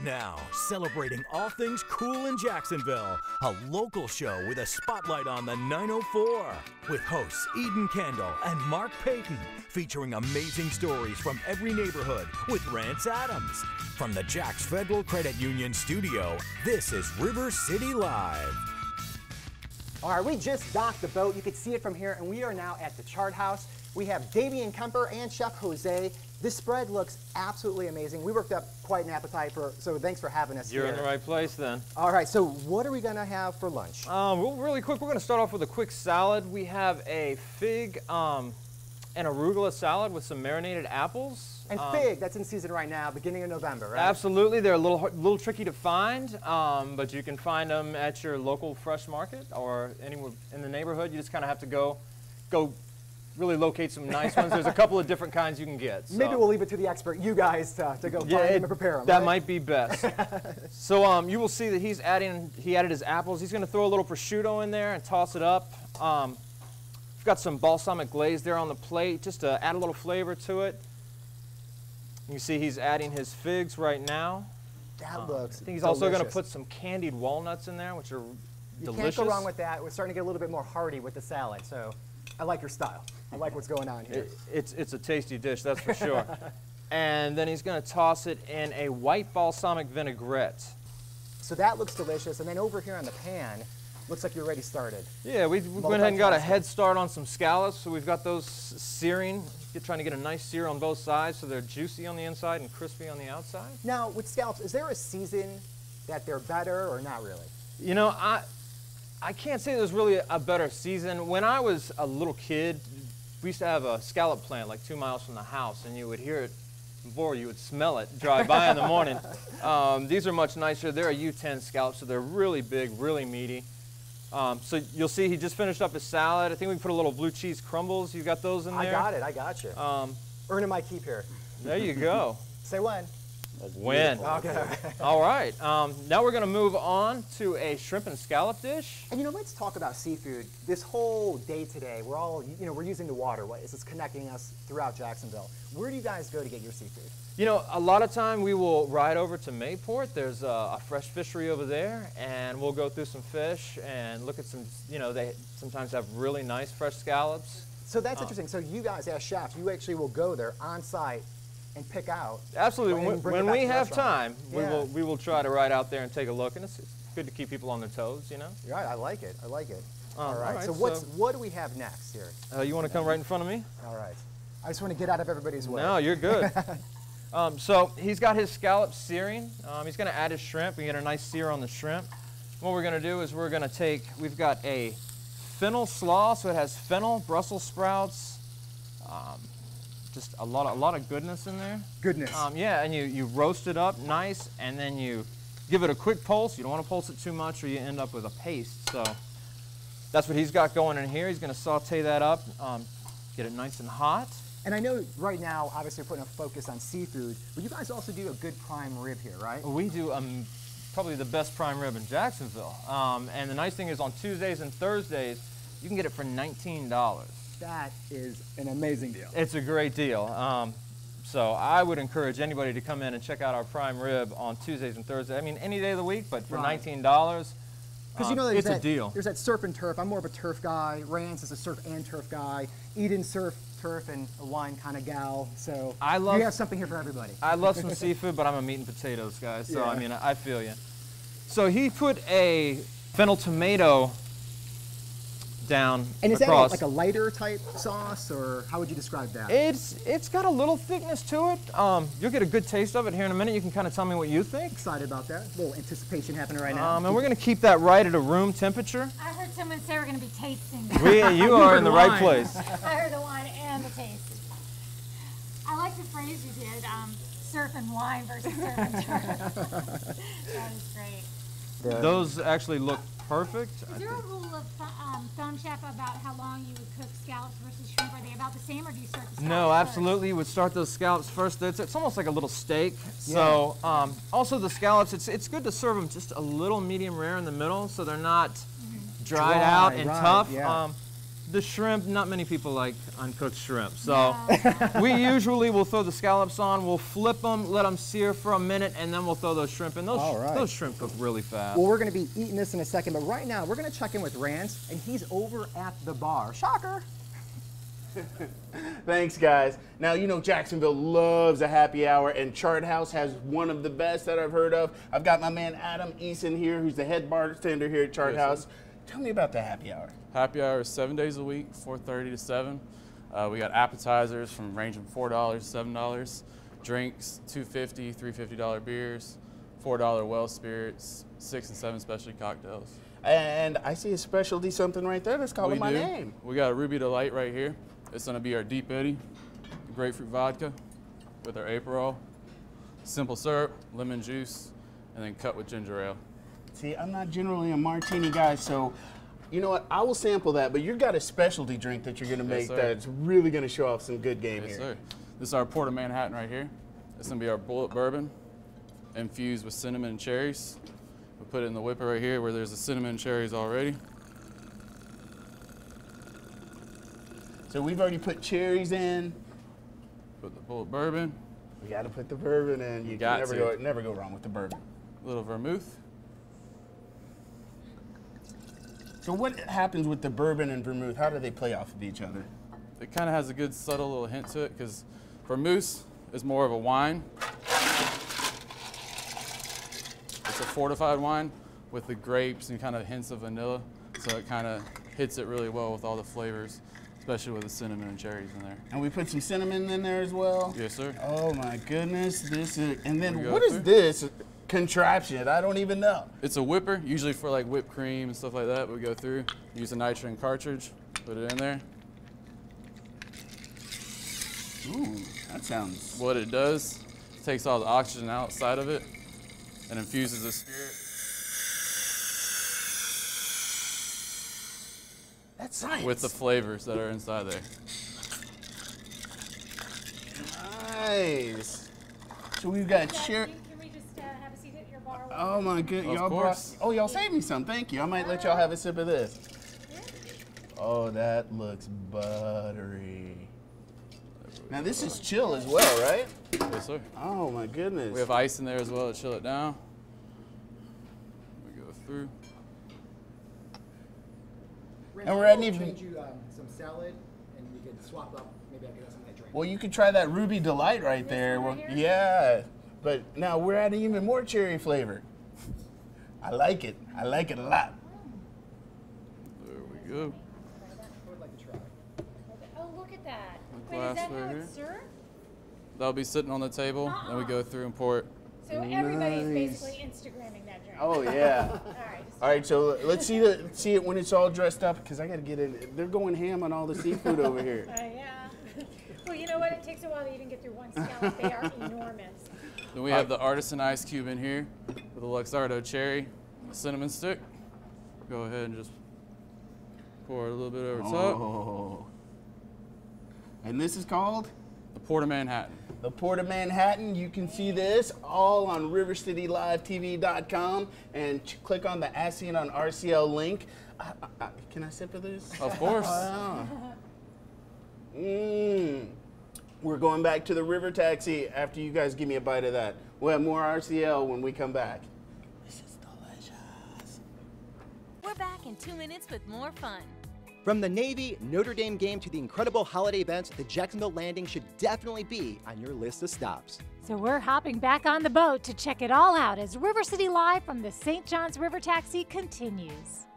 Now, celebrating all things cool in Jacksonville, a local show with a spotlight on the 904. With hosts Eden Kendall and Mark Payton, featuring amazing stories from every neighborhood with Rance Adams. From the Jacks Federal Credit Union studio, this is River City Live. All right, we just docked the boat. You can see it from here, and we are now at the Chart House. We have Damian Kemper and Chef Jose. This spread looks absolutely amazing. We worked up quite an appetite so thanks for having us here. You're in the right place then. All right, so what are we gonna have for lunch? Really quick, we're gonna start off with a quick salad. We have a fig and arugula salad with some marinated apples. And fig, that's in season right now, beginning of November, right? Absolutely, they're a little tricky to find, but you can find them at your local fresh market or anywhere in the neighborhood. You just kind of have to go really locate some nice ones. There's a couple of different kinds you can get. So. Maybe we'll leave it to the expert, you guys, to go find them and prepare them. That right? might be best. So you will see that he added his apples. He's going to throw a little prosciutto in there and toss it up. We've got some balsamic glaze there on the plate just to add a little flavor to it. You can see he's adding his figs right now. That looks I think he's delicious. also going to put some candied walnuts in there, which are delicious. You can't go wrong with that. We're starting to get a little bit more hearty with the salad, so I like your style. I like what's going on here. It's a tasty dish, that's for sure. And then he's going to toss it in a white balsamic vinaigrette. So that looks delicious. And then over here on the pan, looks like you're already started. Yeah, we went ahead and got a head start on some scallops. So we've got those searing. You're trying to get a nice sear on both sides so they're juicy on the inside and crispy on the outside. Now, with scallops, is there a season that they're better or not really? You know, I can't say there's really a better season. When I was a little kid, we used to have a scallop plant like 2 miles from the house, and you would hear it before you would smell it drive by in the morning. These are much nicer. They're a U10 scallop, so they're really big, really meaty. So you'll see he just finished up his salad. I think we can put a little blue cheese crumbles. You got those in there? I got it. I got you. Earning my keep here. There you go. Say when. When. Okay. All right. Now we're going to move on to a shrimp and scallop dish. And let's talk about seafood. This whole day today, we're all, we're using the waterways. It's connecting us throughout Jacksonville. Where do you guys go to get your seafood? A lot of time we will ride over to Mayport. There's a fresh fishery over there, and we'll go through some fish and look at some, they sometimes have really nice fresh scallops. So that's interesting. So you guys, as chefs, you actually will go there on site and pick out. Absolutely. When we have time, yeah. we will try to ride out there and take a look, and it's good to keep people on their toes, Right, I like it. I like it. All right. So what do we have next here? You want to come right in front of me? All right. I just want to get out of everybody's way. No, you're good. So he's got his scallops searing. He's going to add his shrimp. We get a nice sear on the shrimp. What we're going to do is we're going to we've got a fennel slaw, so it has fennel, Brussels sprouts, just a lot of goodness in there. Goodness. Yeah, and you roast it up nice, and then you give it a quick pulse. You don't want to pulse it too much or you end up with a paste. So that's what he's got going in here. He's going to saute that up, get it nice and hot. And I know right now, obviously, we're putting a focus on seafood, but you guys also do a good prime rib here, right? We do probably the best prime rib in Jacksonville. And the nice thing is on Tuesdays and Thursdays, you can get it for $19. That is an amazing deal. It's a great deal. So I would encourage anybody to come in and check out our prime rib on Tuesdays and Thursdays. I mean, any day of the week, but for $19, because it's a deal. There's that surf and turf. I'm more of a turf guy. Rance is a surf and turf guy. Eden surf, turf, and a wine kind of gal. So you have something here for everybody. I love some seafood, but I'm a meat and potatoes guy. So yeah. I mean, I feel you. So he put a fennel tomato down and is across. that like a lighter type sauce, or how would you describe that? It's got a little thickness to it. You'll get a good taste of it here in a minute. You can kind of tell me what you think. Excited about that. A little anticipation happening right now. And we're going to keep that right at a room temperature. I heard someone say we're going to be tasting. You are in the right place. I heard the wine and the taste. I like the phrase you did, surf and wine versus surf and turf. That is great. Those actually look perfect. Is there a rule of thumb, chef, about how long you would cook scallops versus shrimp? Are they about the same, or do you start the scallops No, absolutely. first? You would start those scallops first. It's almost like a little steak. So also the scallops, it's good to serve them just a little medium rare in the middle, so they're not dried out and right, tough. yeah. the shrimp, not many people like uncooked shrimp. So we usually will throw the scallops on, we'll flip them, let them sear for a minute, and then we'll throw those shrimp in. Those shrimp cook really fast. Well, we're going to be eating this in a second, but right now we're going to check in with Rance, and he's over at the bar. Shocker. Thanks, guys. Now, you know Jacksonville loves a happy hour, and Chart House has one of the best that I've heard of. I've got my man Adam Eason here, who's the head bartender here at Chart House. Tell me about the happy hour. Happy hour is 7 days a week, 4:30 to 7. We got appetizers from ranging $4 to $7, drinks $2.50, $3.50 beers, $4 well spirits, 6 and 7 specialty cocktails. And I see a specialty something right there that's calling my name. We got a Ruby Delight right here. It's gonna be our Deep Eddy, grapefruit vodka with our Aperol, simple syrup, lemon juice, and then cut with ginger ale. See, I'm not generally a martini guy, so you know what? I will sample that, but you've got a specialty drink that you're gonna make that's really gonna show off some good game here. Yes, sir. This is our Port of Manhattan right here. It's gonna be our Bullet Bourbon, infused with cinnamon and cherries. We'll put it in the whipper right here where there's the cinnamon and cherries already. So we've already put cherries in. Put the Bullet Bourbon. We got to put the bourbon in. You can never go wrong with the bourbon. A little vermouth. So what happens with the bourbon and vermouth? How do they play off of each other? It kind of has a good subtle little hint to it because vermouth is more of a wine. It's a fortified wine with the grapes and kind of hints of vanilla. So it kind of hits it really well with all the flavors, especially with the cinnamon and cherries in there. And we put some cinnamon in there as well? Yes, sir. Oh my goodness, this is, and then what is this contraption? I don't even know. It's a whipper, usually for like whipped cream and stuff like that. We go through, use a nitrogen cartridge, put it in there. Ooh, that sounds... What it does, it takes all the oxygen outside of it and infuses the spirit. That's science. With the flavors that are inside there. Nice. So we've got Can we just have a seat at your bar? Oh my goodness, Of course. Oh, y'all saved me some. Thank you. I might let y'all have a sip of this. Oh, that looks buttery. Now this is chill as well, right? Yes, sir. Oh my goodness. We have ice in there as well to chill it down. We go through. And we're adding trade you some salad, and you can swap up. Maybe I can have some of that drink. Well, you could try that Ruby Delight right there. one Well, right here? yeah, but now we're adding even more cherry flavor. I like it. I like it a lot. There we go. I would like to try. Oh, look at that. The Wait, is glass that right how here. it's served? That'll be sitting on the table, and we go through and pour it. So everybody's Nice. basically Instagramming that drink. Oh yeah. All right. All right, so let's see it when it's all dressed up, because I got to get it. They're going ham on all the seafood over here. Yeah. Well, you know what? It takes a while to even get through one scallop. They are enormous. Then we have the Artisan Ice Cube in here with a Luxardo cherry, a cinnamon stick. Go ahead and just pour it a little bit over top. Oh. And this is called? The Port of Manhattan. The Port of Manhattan. You can see this all on RiverCityLiveTV.com and click on the As Seen on RCL link. Can I sip of this? Of course. We're going back to the river taxi after you guys give me a bite of that. We'll have more RCL when we come back. This is delicious. We're back in 2 minutes with more fun. From the Navy Notre Dame game to the incredible holiday events, the Jacksonville Landing should definitely be on your list of stops. So we're hopping back on the boat to check it all out as River City Live from the St. John's River Taxi continues.